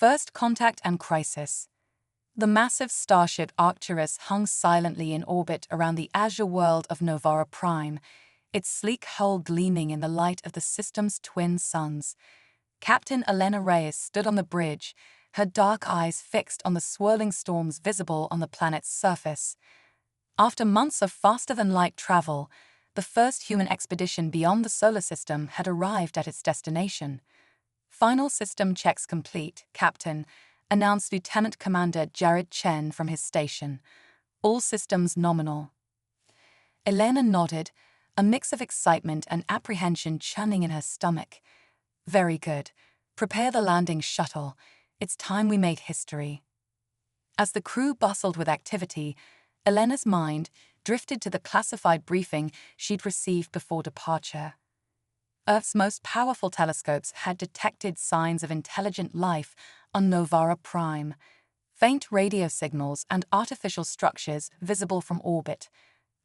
First contact and crisis. The massive starship Arcturus hung silently in orbit around the azure world of Novara Prime, its sleek hull gleaming in the light of the system's twin suns. Captain Elena Reyes stood on the bridge, her dark eyes fixed on the swirling storms visible on the planet's surface. After months of faster-than-light travel, the first human expedition beyond the solar system had arrived at its destination. Final system checks complete, Captain, announced Lieutenant Commander Jared Chen from his station. All systems nominal. Elena nodded, a mix of excitement and apprehension churning in her stomach. Very good. Prepare the landing shuttle. It's time we made history. As the crew bustled with activity, Elena's mind drifted to the classified briefing she'd received before departure. Earth's most powerful telescopes had detected signs of intelligent life on Novara Prime, faint radio signals and artificial structures visible from orbit.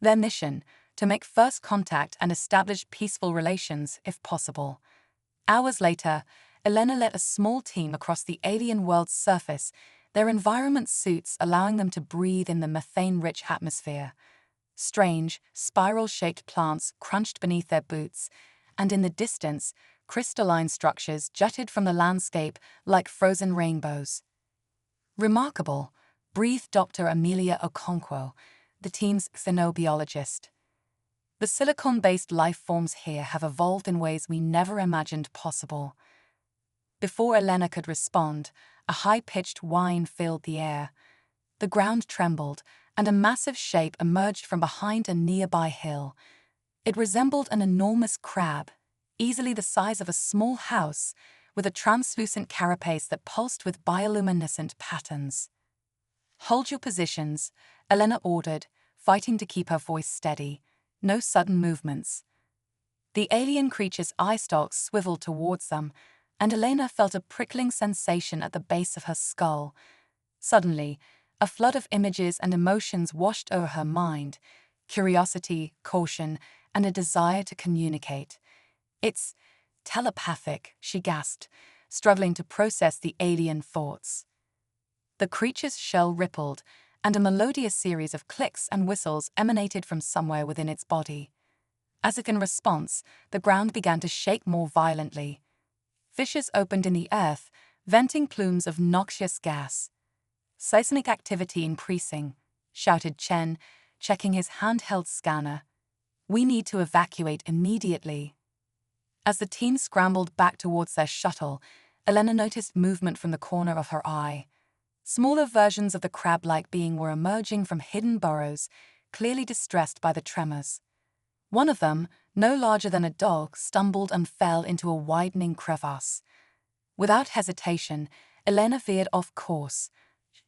Their mission, to make first contact and establish peaceful relations if possible. Hours later, Elena led a small team across the alien world's surface, their environment suits allowing them to breathe in the methane-rich atmosphere. Strange, spiral-shaped plants crunched beneath their boots, and in the distance, crystalline structures jutted from the landscape like frozen rainbows. Remarkable, breathed Dr. Amelia Okonkwo, the team's xenobiologist. The silicon-based life forms here have evolved in ways we never imagined possible. Before Elena could respond, a high-pitched whine filled the air. The ground trembled, and a massive shape emerged from behind a nearby hill. It resembled an enormous crab, easily the size of a small house, with a translucent carapace that pulsed with bioluminescent patterns. "Hold your positions," Elena ordered, fighting to keep her voice steady. No sudden movements. The alien creature's eye stalks swiveled towards them, and Elena felt a prickling sensation at the base of her skull. Suddenly, a flood of images and emotions washed over her mind: curiosity, caution, and a desire to communicate. "It's telepathic," she gasped, struggling to process the alien thoughts. The creature's shell rippled, and a melodious series of clicks and whistles emanated from somewhere within its body. As if in response, the ground began to shake more violently. Fissures opened in the earth, venting plumes of noxious gas. "Seismic activity increasing," shouted Chen, checking his handheld scanner. "We need to evacuate immediately." As the team scrambled back towards their shuttle, Elena noticed movement from the corner of her eye. Smaller versions of the crab-like being were emerging from hidden burrows, clearly distressed by the tremors. One of them, no larger than a dog, stumbled and fell into a widening crevasse. Without hesitation, Elena veered off course.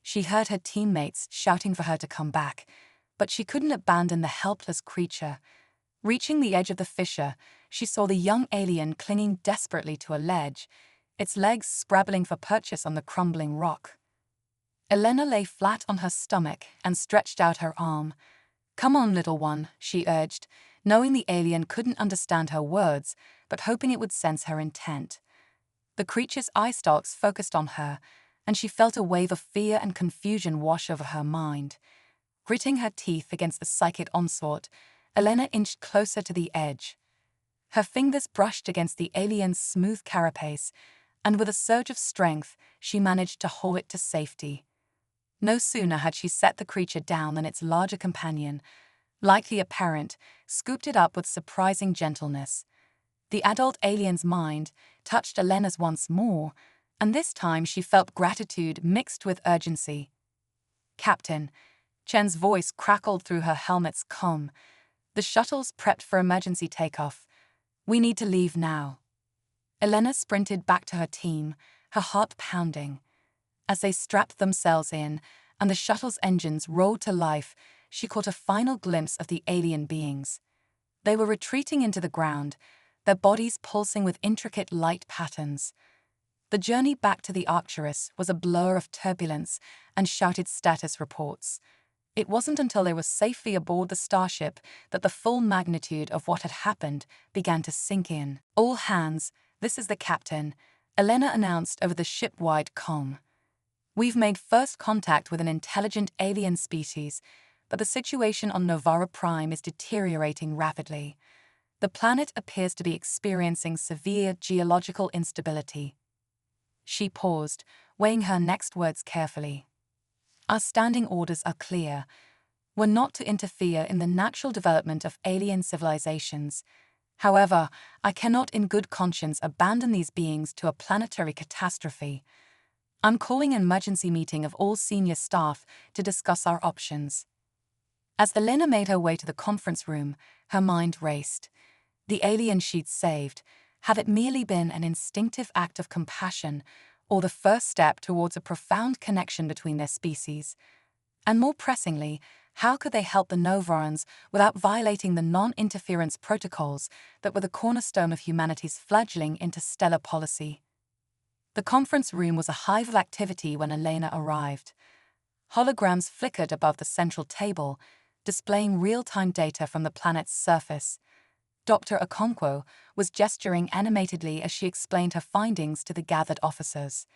She heard her teammates shouting for her to come back, but she couldn't abandon the helpless creature. Reaching the edge of the fissure, she saw the young alien clinging desperately to a ledge, its legs scrabbling for purchase on the crumbling rock. Elena lay flat on her stomach and stretched out her arm. "Come on, little one," she urged, knowing the alien couldn't understand her words, but hoping it would sense her intent. The creature's eye stalks focused on her, and she felt a wave of fear and confusion wash over her mind. Gritting her teeth against the psychic onslaught, Elena inched closer to the edge. Her fingers brushed against the alien's smooth carapace, and with a surge of strength, she managed to haul it to safety. No sooner had she set the creature down than its larger companion, likely a parent, scooped it up with surprising gentleness. The adult alien's mind touched Elena's once more, and this time she felt gratitude mixed with urgency. "Captain," Chen's voice crackled through her helmet's comm. "The shuttle's prepped for emergency takeoff. We need to leave now." Elena sprinted back to her team, her heart pounding. As they strapped themselves in and the shuttle's engines rolled to life, she caught a final glimpse of the alien beings. They were retreating into the ground, their bodies pulsing with intricate light patterns. The journey back to the Arcturus was a blur of turbulence and shouted status reports. It wasn't until they were safely aboard the starship that the full magnitude of what had happened began to sink in. "All hands, this is the captain," Elena announced over the ship-wide comm. "We've made first contact with an intelligent alien species, but the situation on Novara Prime is deteriorating rapidly. The planet appears to be experiencing severe geological instability." She paused, weighing her next words carefully. "Our standing orders are clear. We're not to interfere in the natural development of alien civilizations. However, I cannot in good conscience abandon these beings to a planetary catastrophe. I'm calling an emergency meeting of all senior staff to discuss our options." As Elena made her way to the conference room, her mind raced. The alien she'd saved, had it merely been an instinctive act of compassion or the first step towards a profound connection between their species? And more pressingly, how could they help the Novarans without violating the non-interference protocols that were the cornerstone of humanity's fledgling interstellar policy? The conference room was a hive of activity when Elena arrived. Holograms flickered above the central table, displaying real-time data from the planet's surface. Dr. Okonkwo was gesturing animatedly as she explained her findings to the gathered officers.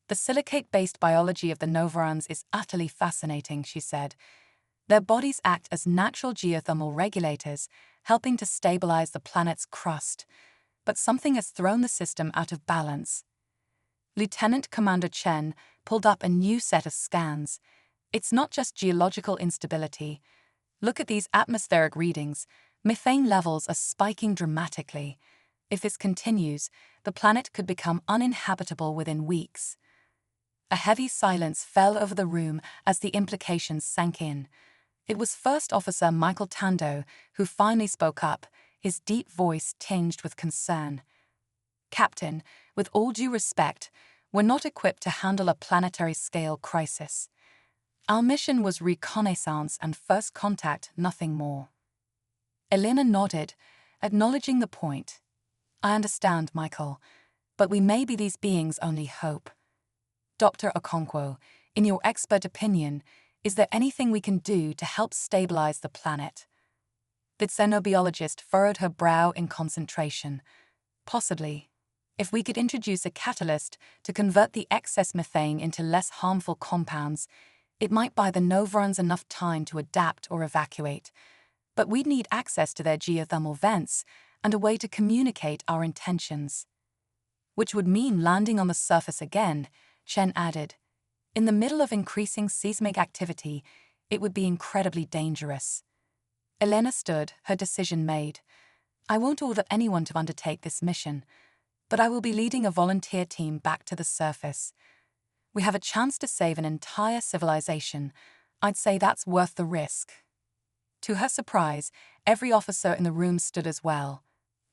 "The silicate-based biology of the Novarans is utterly fascinating," she said. "Their bodies act as natural geothermal regulators, helping to stabilize the planet's crust. But something has thrown the system out of balance." Lieutenant Commander Chen pulled up a new set of scans. "It's not just geological instability. Look at these atmospheric readings. Methane levels are spiking dramatically. If this continues, the planet could become uninhabitable within weeks." A heavy silence fell over the room as the implications sank in. It was First Officer Michael Tando who finally spoke up, his deep voice tinged with concern. "Captain, with all due respect, we're not equipped to handle a planetary-scale crisis. Our mission was reconnaissance and first contact, nothing more." Elena nodded, acknowledging the point. "I understand, Michael, but we may be these beings' only hope. Dr. Okonkwo, in your expert opinion, is there anything we can do to help stabilize the planet?" The xenobiologist furrowed her brow in concentration. "Possibly. If we could introduce a catalyst to convert the excess methane into less harmful compounds, it might buy the Novarans enough time to adapt or evacuate. But we'd need access to their geothermal vents and a way to communicate our intentions." "Which would mean landing on the surface again," Chen added. "In the middle of increasing seismic activity, it would be incredibly dangerous." Elena stood, her decision made. "I won't order anyone to undertake this mission, but I will be leading a volunteer team back to the surface. We have a chance to save an entire civilization. I'd say that's worth the risk." To her surprise, every officer in the room stood as well.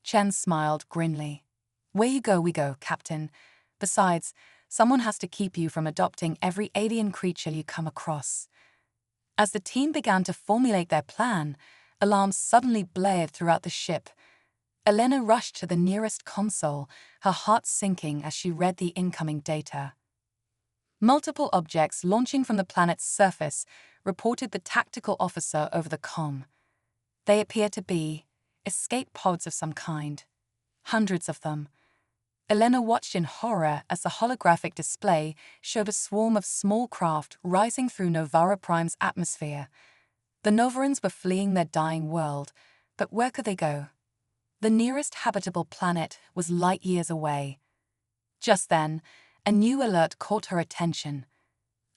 Chen smiled grimly. "Where you go, we go, Captain. Besides, someone has to keep you from adopting every alien creature you come across." As the team began to formulate their plan, alarms suddenly blared throughout the ship. Elena rushed to the nearest console, her heart sinking as she read the incoming data. Multiple objects launching from the planet's surface reported the tactical officer over the comm. They appear to be escape pods of some kind. Hundreds of them. Elena watched in horror as the holographic display showed a swarm of small craft rising through Novara Prime's atmosphere. The Novarans were fleeing their dying world, but where could they go? The nearest habitable planet was light years away. Just then, a new alert caught her attention.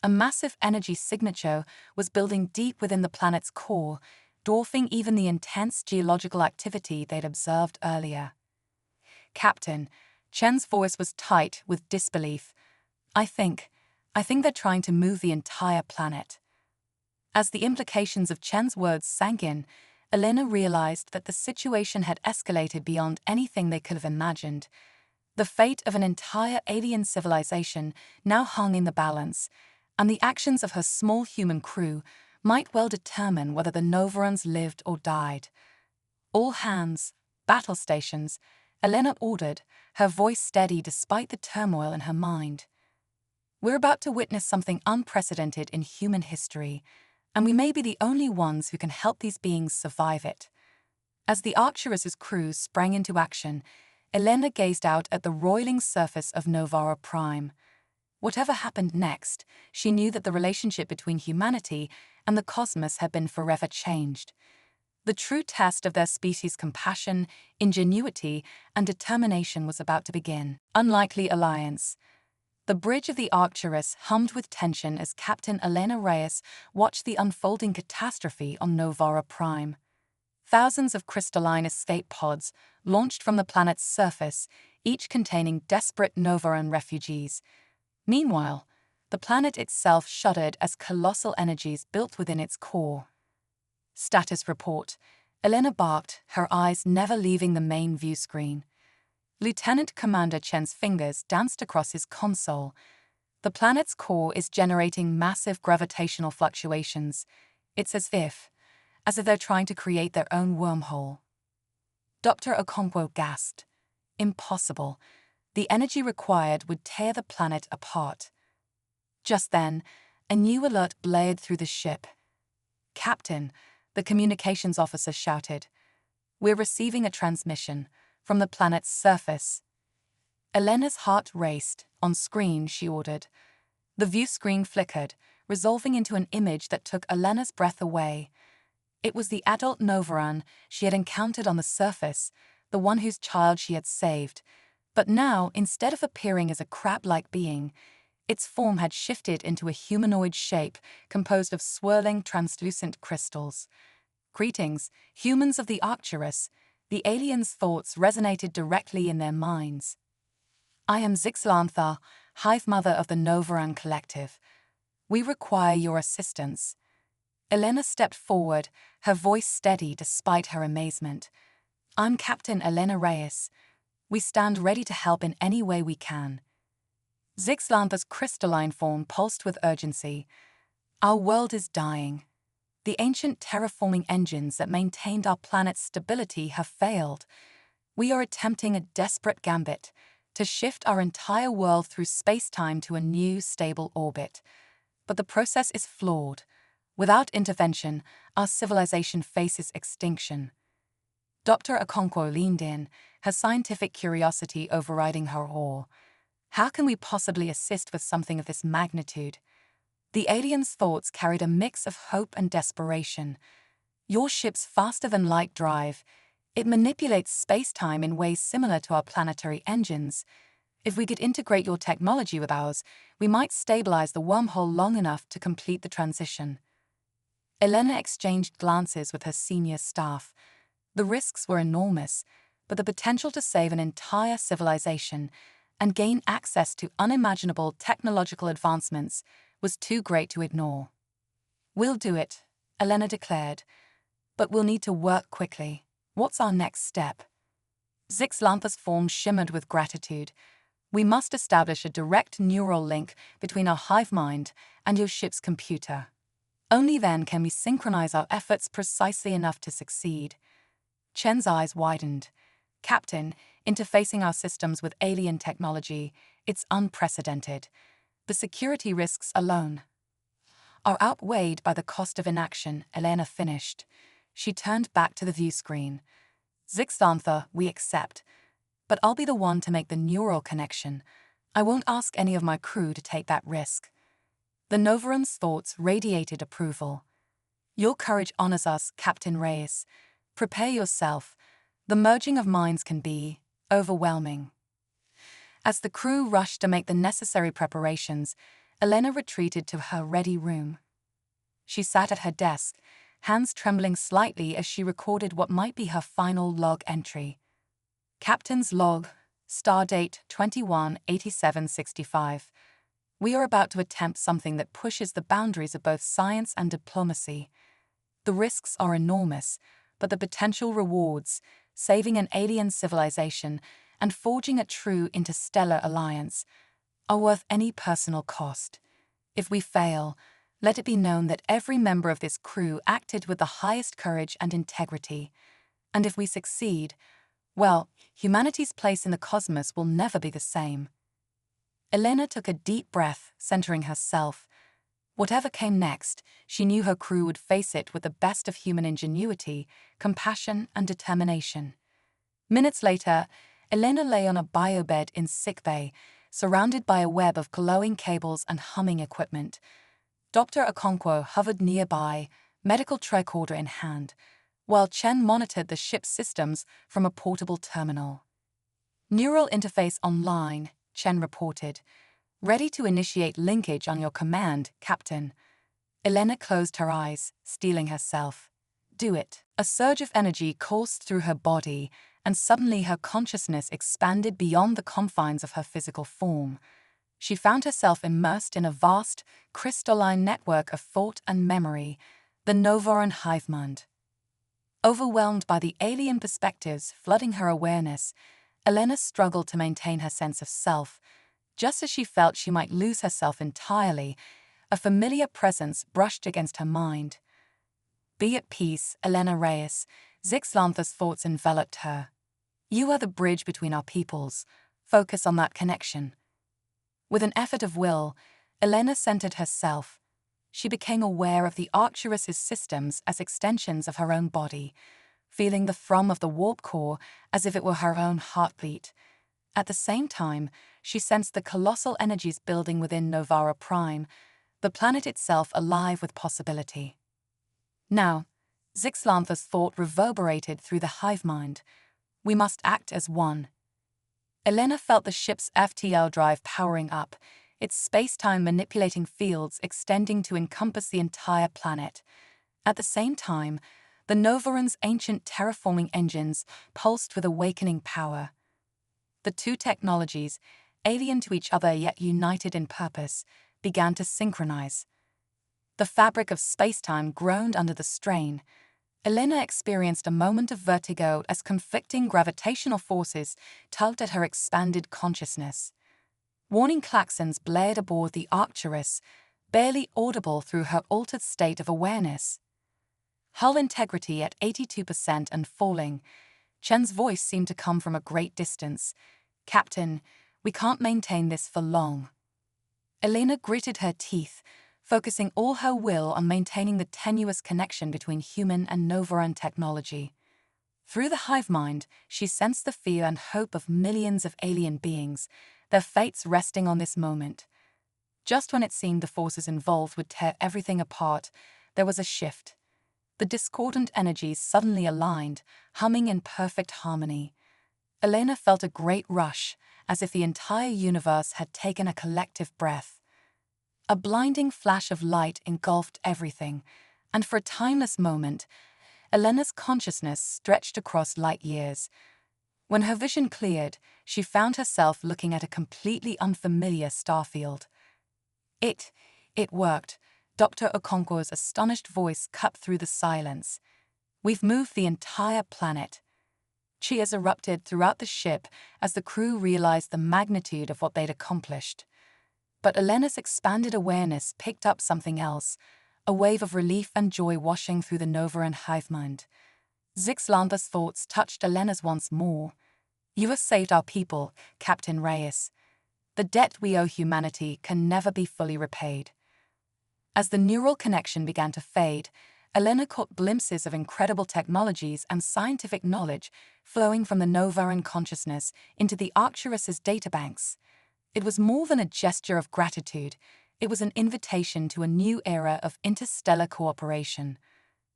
A massive energy signature was building deep within the planet's core, dwarfing even the intense geological activity they'd observed earlier. "Captain," Chen's voice was tight with disbelief. I think they're trying to move the entire planet." As the implications of Chen's words sank in, Elena realized that the situation had escalated beyond anything they could have imagined. The fate of an entire alien civilization now hung in the balance, and the actions of her small human crew might well determine whether the Novarans lived or died. "All hands, battle stations," Elena ordered, her voice steady despite the turmoil in her mind. "We're about to witness something unprecedented in human history, and we may be the only ones who can help these beings survive it." As the Arcturus's crew sprang into action, Elena gazed out at the roiling surface of Novara Prime. Whatever happened next, she knew that the relationship between humanity and the cosmos had been forever changed. The true test of their species' compassion, ingenuity, and determination was about to begin. Unlikely alliance. The bridge of the Arcturus hummed with tension as Captain Elena Reyes watched the unfolding catastrophe on Novara Prime. Thousands of crystalline escape pods launched from the planet's surface, each containing desperate Novaran refugees. Meanwhile, the planet itself shuddered as colossal energies built within its core. Status report. Elena barked, her eyes never leaving the main view screen. Lieutenant Commander Chen's fingers danced across his console. The planet's core is generating massive gravitational fluctuations. It's as if they're trying to create their own wormhole. Dr. Okonkwo gasped. Impossible. The energy required would tear the planet apart. Just then, a new alert blared through the ship. Captain, the communications officer shouted. We're receiving a transmission from the planet's surface. Elena's heart raced. On screen, she ordered. The view screen flickered, resolving into an image that took Elena's breath away. It was the adult Novaran she had encountered on the surface, the one whose child she had saved. But now, instead of appearing as a crab-like being, its form had shifted into a humanoid shape composed of swirling, translucent crystals. Greetings, humans of the Arcturus. The aliens' thoughts resonated directly in their minds. I am Zixlantha, Hive Mother of the Novaran Collective. We require your assistance. Elena stepped forward, her voice steady despite her amazement. I'm Captain Elena Reyes. We stand ready to help in any way we can. Zixlantha's crystalline form pulsed with urgency. Our world is dying. The ancient terraforming engines that maintained our planet's stability have failed. We are attempting a desperate gambit to shift our entire world through space-time to a new, stable orbit. But the process is flawed. Without intervention, our civilization faces extinction. Dr. Okonkwo leaned in, her scientific curiosity overriding her awe. How can we possibly assist with something of this magnitude? The alien's thoughts carried a mix of hope and desperation. Your ship's faster-than-light drive. It manipulates space-time in ways similar to our planetary engines. If we could integrate your technology with ours, we might stabilize the wormhole long enough to complete the transition. Elena exchanged glances with her senior staff. The risks were enormous, but the potential to save an entire civilization and gain access to unimaginable technological advancements was too great to ignore. We'll do it, Elena declared, but we'll need to work quickly. What's our next step? Zixlantha's form shimmered with gratitude. We must establish a direct neural link between our hive mind and your ship's computer. Only then can we synchronize our efforts precisely enough to succeed. Chen's eyes widened. Captain, interfacing our systems with alien technology, it's unprecedented. The security risks alone are outweighed by the cost of inaction, Elena finished. She turned back to the view screen. Zixlantha, we accept. But I'll be the one to make the neural connection. I won't ask any of my crew to take that risk. The Novaran's thoughts radiated approval. Your courage honors us, Captain Reyes. Prepare yourself. The merging of minds can be overwhelming. As the crew rushed to make the necessary preparations, Elena retreated to her ready room. She sat at her desk, hands trembling slightly as she recorded what might be her final log entry. Captain's log, stardate 21/87/65. We are about to attempt something that pushes the boundaries of both science and diplomacy. The risks are enormous, but the potential rewards, saving an alien civilization and forging a true interstellar alliance, are worth any personal cost. If we fail, let it be known that every member of this crew acted with the highest courage and integrity. And if we succeed, well, humanity's place in the cosmos will never be the same. Elena took a deep breath, centering herself. Whatever came next, she knew her crew would face it with the best of human ingenuity, compassion, and determination. Minutes later, Elena lay on a biobed in sickbay, surrounded by a web of glowing cables and humming equipment. Dr. Okonkwo hovered nearby, medical tricorder in hand, while Chen monitored the ship's systems from a portable terminal. Neural interface online, Chen reported. Ready to initiate linkage on your command, Captain. Elena closed her eyes, steeling herself. Do it. A surge of energy coursed through her body, and suddenly her consciousness expanded beyond the confines of her physical form. She found herself immersed in a vast, crystalline network of thought and memory, the Novaran hivemind. Overwhelmed by the alien perspectives flooding her awareness, Elena struggled to maintain her sense of self. Just as she felt she might lose herself entirely, a familiar presence brushed against her mind. Be at peace, Elena Reyes. Zixlantha's thoughts enveloped her. You are the bridge between our peoples. Focus on that connection. With an effort of will, Elena centered herself. She became aware of the Arcturus's systems as extensions of her own body, feeling the thrum of the warp core as if it were her own heartbeat. At the same time, she sensed the colossal energies building within Novara Prime, the planet itself alive with possibility. Now, Zixlantha's thought reverberated through the hive mind. We must act as one. Elena felt the ship's FTL drive powering up, its space-time manipulating fields extending to encompass the entire planet. At the same time, the Novaran's ancient terraforming engines pulsed with awakening power. The two technologies, alien to each other yet united in purpose, began to synchronize. The fabric of space-time groaned under the strain. Elena experienced a moment of vertigo as conflicting gravitational forces tugged at her expanded consciousness. Warning klaxons blared aboard the Arcturus, barely audible through her altered state of awareness. Hull integrity at 82% and falling. Chen's voice seemed to come from a great distance. Captain, we can't maintain this for long. Elena gritted her teeth, focusing all her will on maintaining the tenuous connection between human and Novaran technology. Through the hive mind, she sensed the fear and hope of millions of alien beings, their fates resting on this moment. Just when it seemed the forces involved would tear everything apart, there was a shift. The discordant energies suddenly aligned, humming in perfect harmony. Elena felt a great rush, as if the entire universe had taken a collective breath. A blinding flash of light engulfed everything, and for a timeless moment, Elena's consciousness stretched across light years. When her vision cleared, she found herself looking at a completely unfamiliar starfield. It worked. Dr. Okonkwo's astonished voice cut through the silence. We've moved the entire planet. Cheers erupted throughout the ship as the crew realized the magnitude of what they'd accomplished. But Elena's expanded awareness picked up something else, a wave of relief and joy washing through the Novaran hivemind. Zixlantha's thoughts touched Elena's once more. You have saved our people, Captain Reyes. The debt we owe humanity can never be fully repaid. As the neural connection began to fade, Elena caught glimpses of incredible technologies and scientific knowledge flowing from the Novaran consciousness into the Arcturus's databanks. It was more than a gesture of gratitude. It was an invitation to a new era of interstellar cooperation.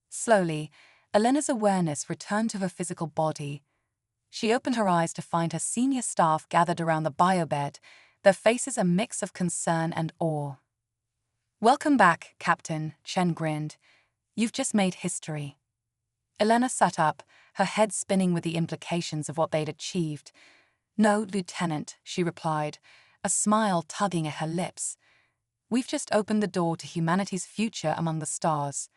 Slowly, Elena's awareness returned to her physical body. She opened her eyes to find her senior staff gathered around the biobed, their faces a mix of concern and awe. Welcome back, Captain, Chen grinned. You've just made history. Elena sat up, her head spinning with the implications of what they'd achieved. No, Lieutenant, she replied, a smile tugging at her lips. We've just opened the door to humanity's future among the stars.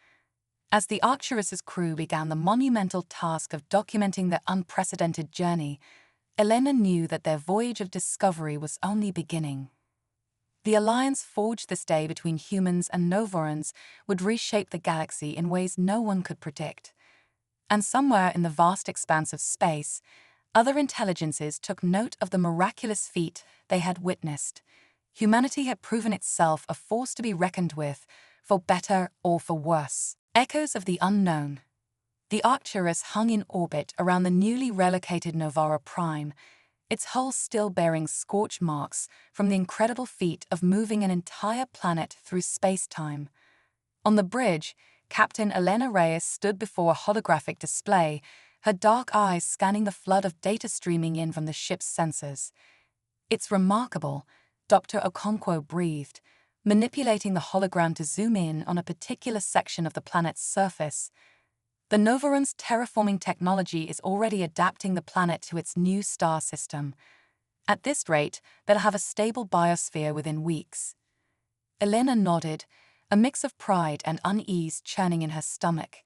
As the Arcturus's crew began the monumental task of documenting their unprecedented journey, Elena knew that their voyage of discovery was only beginning. The alliance forged this day between humans and Novarans would reshape the galaxy in ways no one could predict. And somewhere in the vast expanse of space, other intelligences took note of the miraculous feat they had witnessed. Humanity had proven itself a force to be reckoned with, for better or for worse. Echoes of the unknown. The Arcturus hung in orbit around the newly relocated Novara Prime, its hull still bearing scorch marks from the incredible feat of moving an entire planet through space-time. On the bridge, Captain Elena Reyes stood before a holographic display, her dark eyes scanning the flood of data streaming in from the ship's sensors. "It's remarkable," Dr. Okonkwo breathed, manipulating the hologram to zoom in on a particular section of the planet's surface. "The Novaran's terraforming technology is already adapting the planet to its new star system. At this rate, they'll have a stable biosphere within weeks." Elena nodded, a mix of pride and unease churning in her stomach.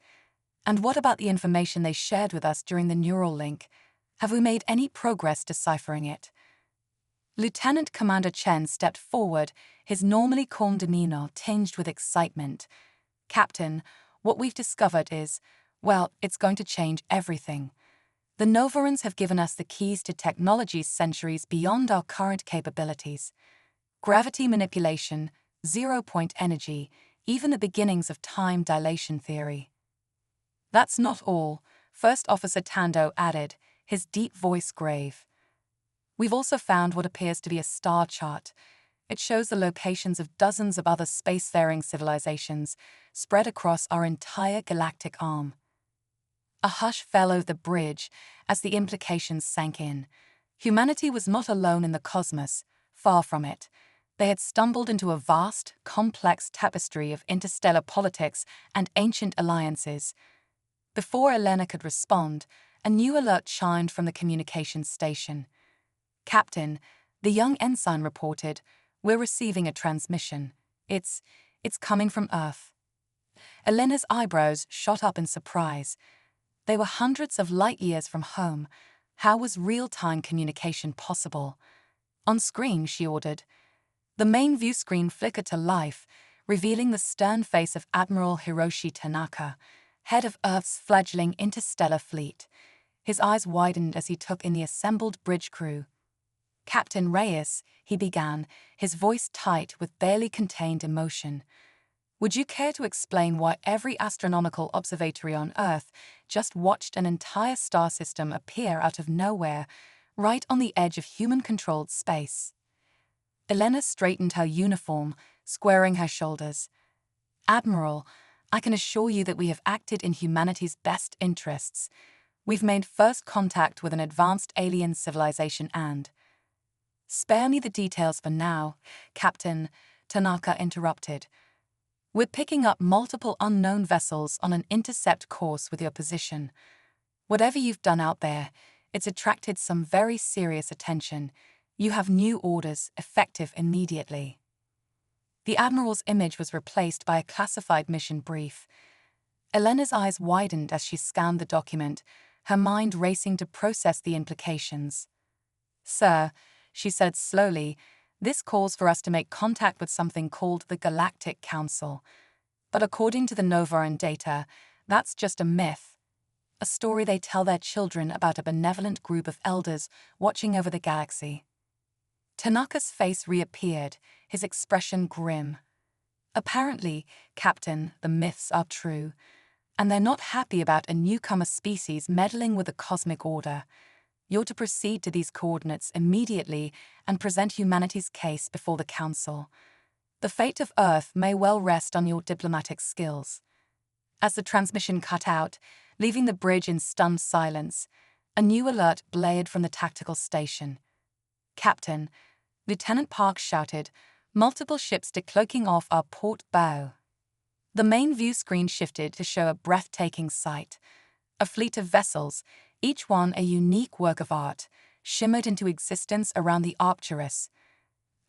"And what about the information they shared with us during the neural link? Have we made any progress deciphering it?" Lieutenant Commander Chen stepped forward, his normally calm demeanor tinged with excitement. "Captain, what we've discovered is, well, it's going to change everything. The Novarans have given us the keys to technologies centuries beyond our current capabilities. Gravity manipulation, zero-point energy, even the beginnings of time dilation theory." "That's not all," First Officer Tando added, his deep voice grave. "We've also found what appears to be a star chart. It shows the locations of dozens of other spacefaring civilizations spread across our entire galactic arm." A hush fell over the bridge as the implications sank in. Humanity was not alone in the cosmos, far from it. They had stumbled into a vast, complex tapestry of interstellar politics and ancient alliances. Before Elena could respond, a new alert chimed from the communications station. "Captain," the young ensign reported, "we're receiving a transmission. It's coming from Earth." Elena's eyebrows shot up in surprise. They were hundreds of light years from home. How was real-time communication possible? "On screen," she ordered. The main view screen flickered to life, revealing the stern face of Admiral Hiroshi Tanaka, head of Earth's fledgling interstellar fleet. His eyes widened as he took in the assembled bridge crew. "Captain Reyes," he began, his voice tight with barely contained emotion. "Would you care to explain why every astronomical observatory on Earth just watched an entire star system appear out of nowhere, right on the edge of human-controlled space?" Elena straightened her uniform, squaring her shoulders. "Admiral, I can assure you that we have acted in humanity's best interests. We've made first contact with an advanced alien civilization and—" "Spare me the details for now," Captain Tanaka interrupted. "We're picking up multiple unknown vessels on an intercept course with your position. Whatever you've done out there, it's attracted some very serious attention. You have new orders, effective immediately." The Admiral's image was replaced by a classified mission brief. Elena's eyes widened as she scanned the document, her mind racing to process the implications. "Sir," she said slowly, "this calls for us to make contact with something called the Galactic Council. But according to the Novaran data, that's just a myth. A story they tell their children about a benevolent group of elders watching over the galaxy." Tanaka's face reappeared, his expression grim. "Apparently, Captain, the myths are true, and they're not happy about a newcomer species meddling with the cosmic order. You're to proceed to these coordinates immediately and present humanity's case before the Council. The fate of Earth may well rest on your diplomatic skills." As the transmission cut out, leaving the bridge in stunned silence, a new alert blared from the tactical station. "Captain," Lieutenant Park shouted, "multiple ships decloaking off our port bow." The main view screen shifted to show a breathtaking sight. A fleet of vessels, each one a unique work of art, shimmered into existence around the Arcturus.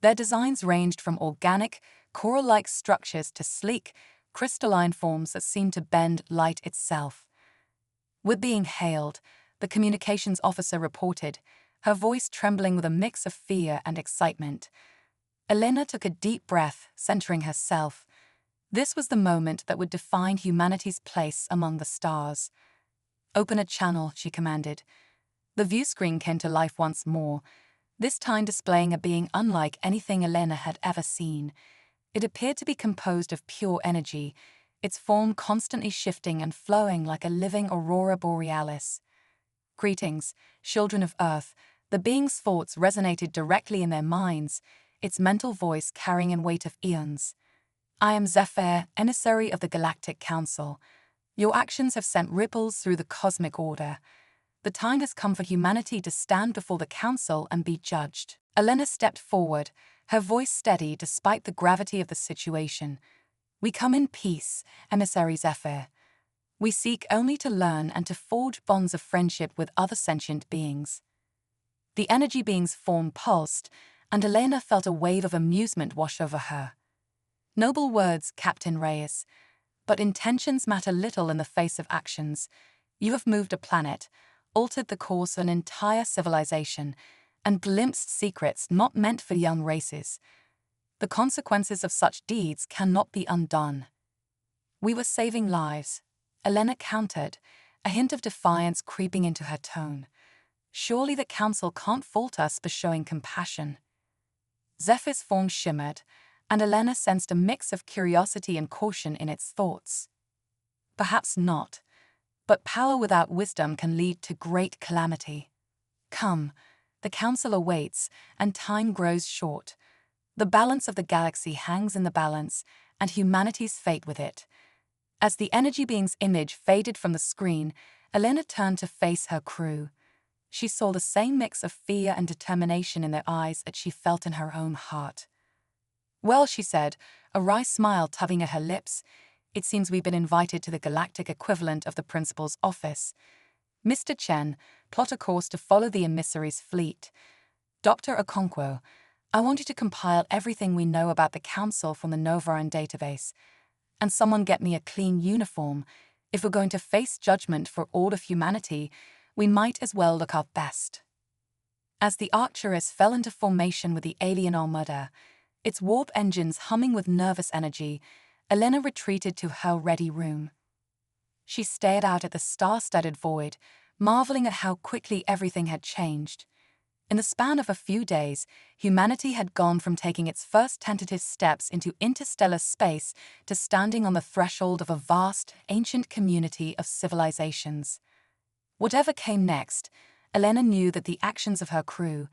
Their designs ranged from organic, coral-like structures to sleek, crystalline forms that seemed to bend light itself. "We're being hailed," the communications officer reported, her voice trembling with a mix of fear and excitement. Elena took a deep breath, centering herself. This was the moment that would define humanity's place among the stars. "Open a channel," she commanded. The view screen came to life once more, this time displaying a being unlike anything Elena had ever seen. It appeared to be composed of pure energy, its form constantly shifting and flowing like a living aurora borealis. "Greetings, children of Earth," The being's thoughts resonated directly in their minds, its mental voice carrying a weight of eons. I am Zephyr, emissary of the Galactic Council. Your actions have sent ripples through the cosmic order. The time has come for humanity to stand before the Council and be judged. Elena stepped forward, her voice steady despite the gravity of the situation. We come in peace, Emissary Zephyr. We seek only to learn and to forge bonds of friendship with other sentient beings. The energy being's form pulsed, and Elena felt a wave of amusement wash over her. Noble words, Captain Reyes, but intentions matter little in the face of actions. You have moved a planet, altered the course of an entire civilization, and glimpsed secrets not meant for young races. The consequences of such deeds cannot be undone. We were saving lives, Elena countered, a hint of defiance creeping into her tone. Surely the Council can't fault us for showing compassion. Zephyr's form shimmered, and Elena sensed a mix of curiosity and caution in its thoughts. Perhaps not, but power without wisdom can lead to great calamity. Come, the Council awaits, and time grows short. The balance of the galaxy hangs in the balance, and humanity's fate with it. As the energy being's image faded from the screen, Elena turned to face her crew. She saw the same mix of fear and determination in their eyes that she felt in her own heart. Well, she said, a wry smile tugging at her lips, it seems we've been invited to the galactic equivalent of the principal's office. Mr. Chen, plot a course to follow the emissary's fleet. Dr. Okonkwo, I want you to compile everything we know about the Council from the Novaran database. And someone get me a clean uniform. If we're going to face judgment for all of humanity, we might as well look our best. As the Arcturus fell into formation with the alien armada, its warp engines humming with nervous energy, Elena retreated to her ready room. She stared out at the star-studded void, marveling at how quickly everything had changed. In the span of a few days, humanity had gone from taking its first tentative steps into interstellar space to standing on the threshold of a vast, ancient community of civilizations. Whatever came next, Elena knew that the actions of her crew,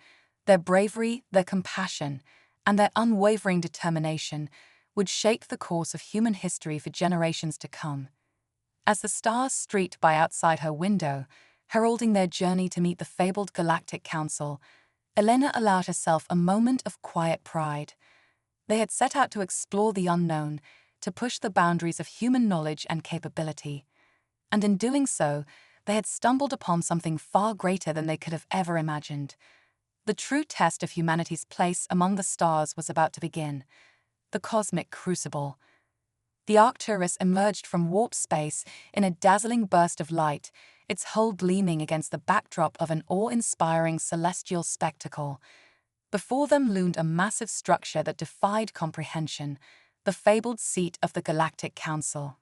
their bravery, their compassion, and their unwavering determination would shape the course of human history for generations to come. As the stars streaked by outside her window, heralding their journey to meet the fabled Galactic Council, Elena allowed herself a moment of quiet pride. They had set out to explore the unknown, to push the boundaries of human knowledge and capability. And in doing so, they had stumbled upon something far greater than they could have ever imagined. The true test of humanity's place among the stars was about to begin. The cosmic crucible. The Arcturus emerged from warp space in a dazzling burst of light, its hull gleaming against the backdrop of an awe-inspiring celestial spectacle. Before them loomed a massive structure that defied comprehension, the fabled seat of the Galactic Council.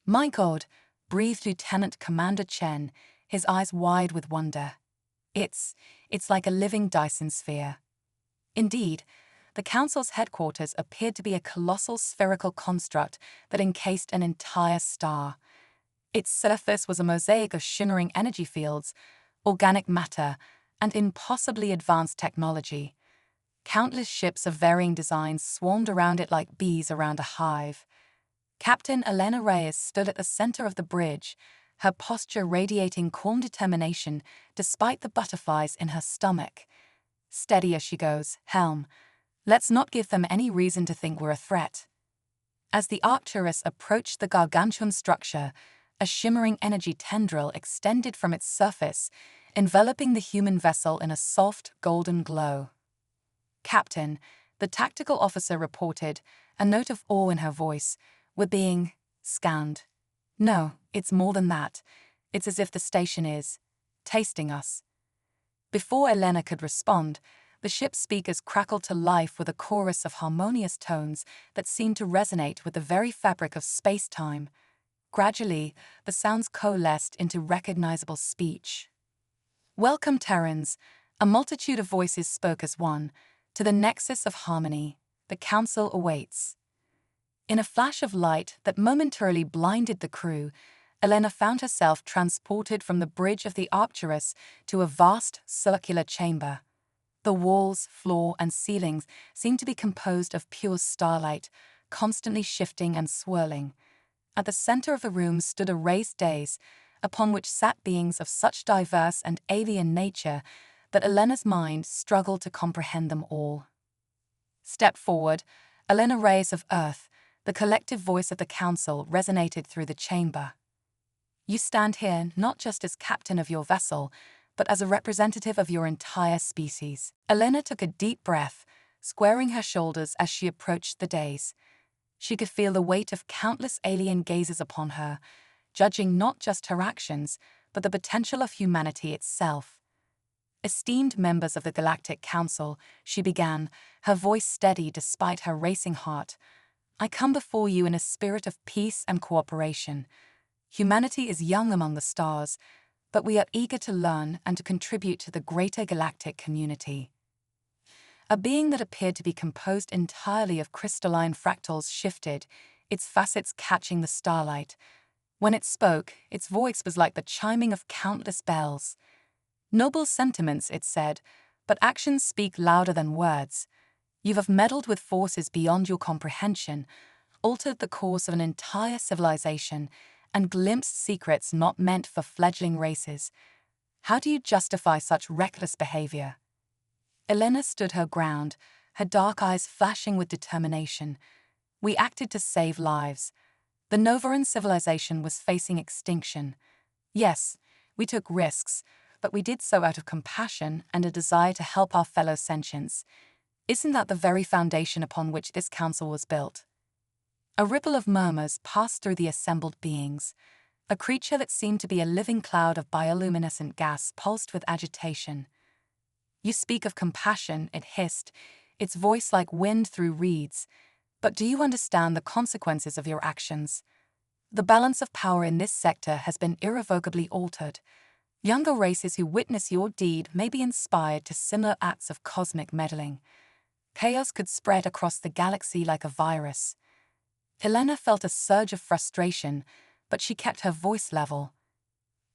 "My God," breathed Lieutenant Commander Chen, his eyes wide with wonder. It's like a living Dyson sphere." Indeed, the Council's headquarters appeared to be a colossal spherical construct that encased an entire star. Its surface was a mosaic of shimmering energy fields, organic matter, and impossibly advanced technology. Countless ships of varying designs swarmed around it like bees around a hive. Captain Elena Reyes stood at the center of the bridge, her posture radiating calm determination despite the butterflies in her stomach. "Steady as she goes, Helm. Let's not give them any reason to think we're a threat." As the Arcturus approached the gargantuan structure, a shimmering energy tendril extended from its surface, enveloping the human vessel in a soft, golden glow. "Captain," the tactical officer reported, a note of awe in her voice, "we're being scanned." "No, it's more than that. It's as if the station is tasting us." Before Elena could respond, the ship's speakers crackled to life with a chorus of harmonious tones that seemed to resonate with the very fabric of space-time. Gradually, the sounds coalesced into recognizable speech. "Welcome, Terrans," a multitude of voices spoke as one, "to the nexus of harmony. The Council awaits." In a flash of light that momentarily blinded the crew, Elena found herself transported from the bridge of the Arcturus to a vast circular chamber. The walls, floor, and ceilings seemed to be composed of pure starlight, constantly shifting and swirling. At the center of the room stood a raised dais, upon which sat beings of such diverse and alien nature that Elena's mind struggled to comprehend them all. Step forward, Elena Reyes of Earth, the collective voice of the council resonated through the chamber. You stand here not just as captain of your vessel, but as a representative of your entire species. Elena took a deep breath, squaring her shoulders as she approached the dais. She could feel the weight of countless alien gazes upon her, judging not just her actions, but the potential of humanity itself. Esteemed members of the Galactic Council, she began, her voice steady despite her racing heart. I come before you in a spirit of peace and cooperation. Humanity is young among the stars, but we are eager to learn and to contribute to the greater galactic community. A being that appeared to be composed entirely of crystalline fractals shifted, its facets catching the starlight. When it spoke, its voice was like the chiming of countless bells. Noble sentiments, it said, but actions speak louder than words. You have meddled with forces beyond your comprehension, altered the course of an entire civilization, and glimpsed secrets not meant for fledgling races. How do you justify such reckless behavior? Elena stood her ground, her dark eyes flashing with determination. We acted to save lives. The Novaran civilization was facing extinction. Yes, we took risks, but we did so out of compassion and a desire to help our fellow sentients. Isn't that the very foundation upon which this council was built? A ripple of murmurs passed through the assembled beings. A creature that seemed to be a living cloud of bioluminescent gas pulsed with agitation. You speak of compassion, it hissed, its voice like wind through reeds. But do you understand the consequences of your actions? The balance of power in this sector has been irrevocably altered. Younger races who witness your deed may be inspired to similar acts of cosmic meddling. Chaos could spread across the galaxy like a virus. Elena felt a surge of frustration, but she kept her voice level.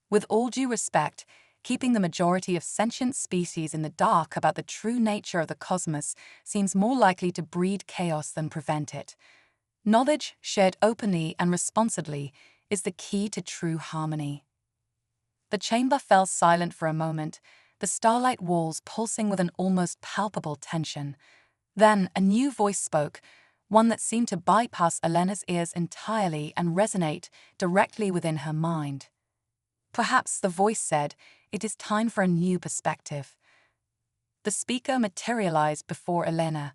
With all due respect, keeping the majority of sentient species in the dark about the true nature of the cosmos seems more likely to breed chaos than prevent it. Knowledge, shared openly and responsibly, is the key to true harmony. The chamber fell silent for a moment, the starlight walls pulsing with an almost palpable tension. Then a new voice spoke, one that seemed to bypass Elena's ears entirely and resonate directly within her mind. Perhaps, the voice said, it is time for a new perspective. The speaker materialized before Elena,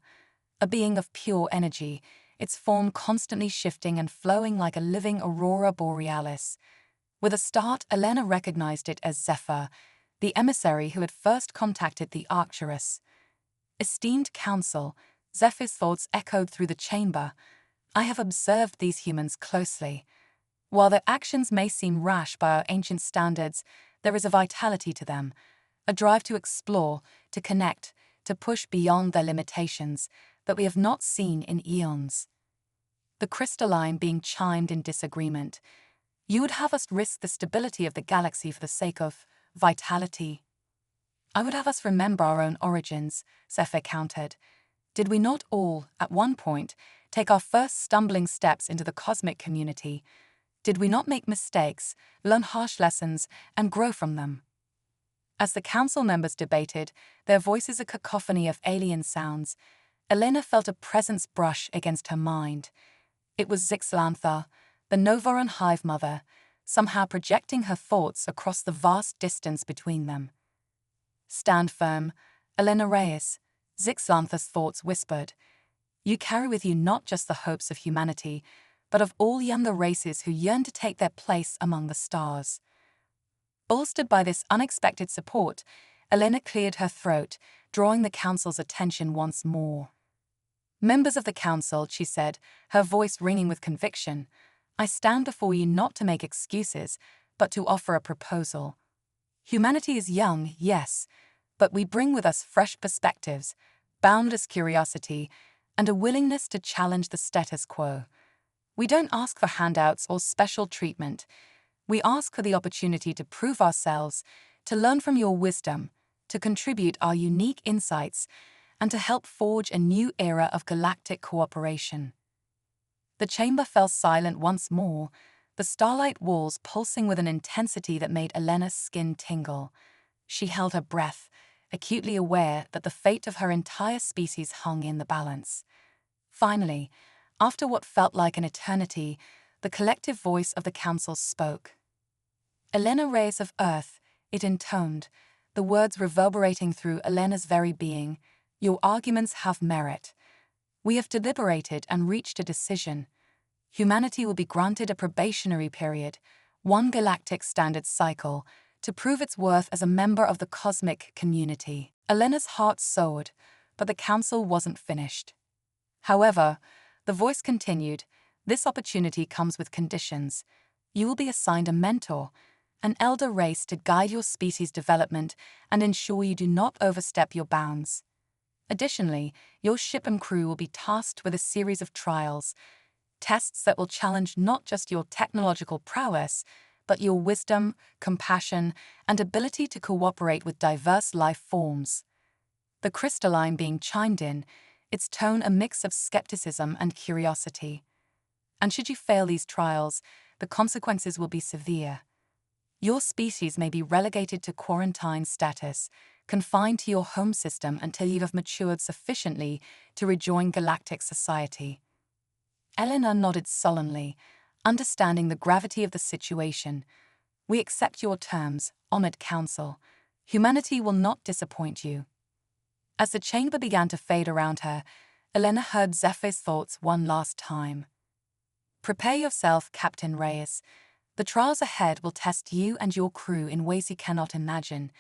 a being of pure energy, its form constantly shifting and flowing like a living aurora borealis. With a start, Elena recognized it as Zephyr, the emissary who had first contacted the Arcturus. Esteemed council, Zephyr's thoughts echoed through the chamber. I have observed these humans closely. While their actions may seem rash by our ancient standards, there is a vitality to them, a drive to explore, to connect, to push beyond their limitations that we have not seen in eons. The crystalline being chimed in disagreement. You would have us risk the stability of the galaxy for the sake of vitality. I would have us remember our own origins, Zephyr countered. Did we not all, at one point, take our first stumbling steps into the cosmic community? Did we not make mistakes, learn harsh lessons, and grow from them? As the council members debated, their voices a cacophony of alien sounds, Elena felt a presence brush against her mind. It was Zixlantha, the Novaran hive mother, somehow projecting her thoughts across the vast distance between them. Stand firm, Elena Reyes, Zixlantha's thoughts whispered. You carry with you not just the hopes of humanity, but of all younger races who yearn to take their place among the stars. Bolstered by this unexpected support, Elena cleared her throat, drawing the council's attention once more. Members of the council, she said, her voice ringing with conviction, I stand before you not to make excuses, but to offer a proposal. Humanity is young, yes, but we bring with us fresh perspectives, boundless curiosity, and a willingness to challenge the status quo. We don't ask for handouts or special treatment. We ask for the opportunity to prove ourselves, to learn from your wisdom, to contribute our unique insights, and to help forge a new era of galactic cooperation. The chamber fell silent once more, the starlight walls pulsing with an intensity that made Elena's skin tingle. She held her breath, acutely aware that the fate of her entire species hung in the balance. Finally, after what felt like an eternity, the collective voice of the council spoke. "Elena, rays of Earth," it intoned, the words reverberating through Elena's very being, "your arguments have merit. We have deliberated and reached a decision. Humanity will be granted a probationary period, one galactic standard cycle, to prove its worth as a member of the cosmic community." Elena's heart soared, but the council wasn't finished. However, the voice continued, "This opportunity comes with conditions. You will be assigned a mentor, an elder race to guide your species' development and ensure you do not overstep your bounds. Additionally, your ship and crew will be tasked with a series of trials, tests that will challenge not just your technological prowess, but your wisdom, compassion, and ability to cooperate with diverse life forms." The crystalline being chimed in, its tone a mix of skepticism and curiosity. "And should you fail these trials, the consequences will be severe. Your species may be relegated to quarantine status, confined to your home system until you have matured sufficiently to rejoin galactic society." Elena nodded sullenly, understanding the gravity of the situation. "We accept your terms, honored council. Humanity will not disappoint you." As the chamber began to fade around her, Elena heard Zephyr's thoughts one last time. "Prepare yourself, Captain Reyes. The trials ahead will test you and your crew in ways you cannot imagine.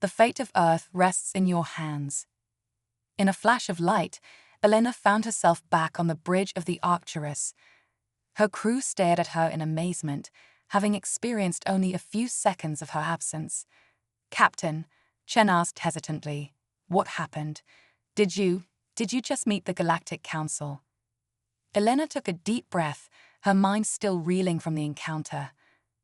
The fate of Earth rests in your hands." In a flash of light, Elena found herself back on the bridge of the Arcturus. Her crew stared at her in amazement, having experienced only a few seconds of her absence. "Captain," Chen asked hesitantly, "what happened? Did you just meet the Galactic Council?" Elena took a deep breath, her mind still reeling from the encounter.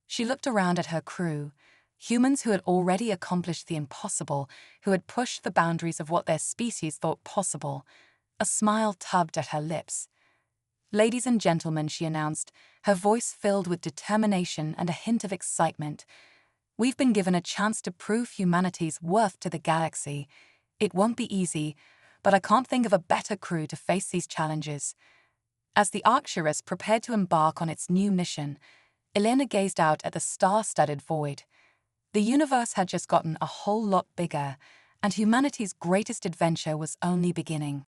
She looked around at her crew, humans who had already accomplished the impossible, who had pushed the boundaries of what their species thought possible. A smile tugged at her lips. "Ladies and gentlemen," she announced, her voice filled with determination and a hint of excitement, "we've been given a chance to prove humanity's worth to the galaxy. It won't be easy, but I can't think of a better crew to face these challenges." As the Arcturus prepared to embark on its new mission, Elena gazed out at the star-studded void. The universe had just gotten a whole lot bigger, and humanity's greatest adventure was only beginning.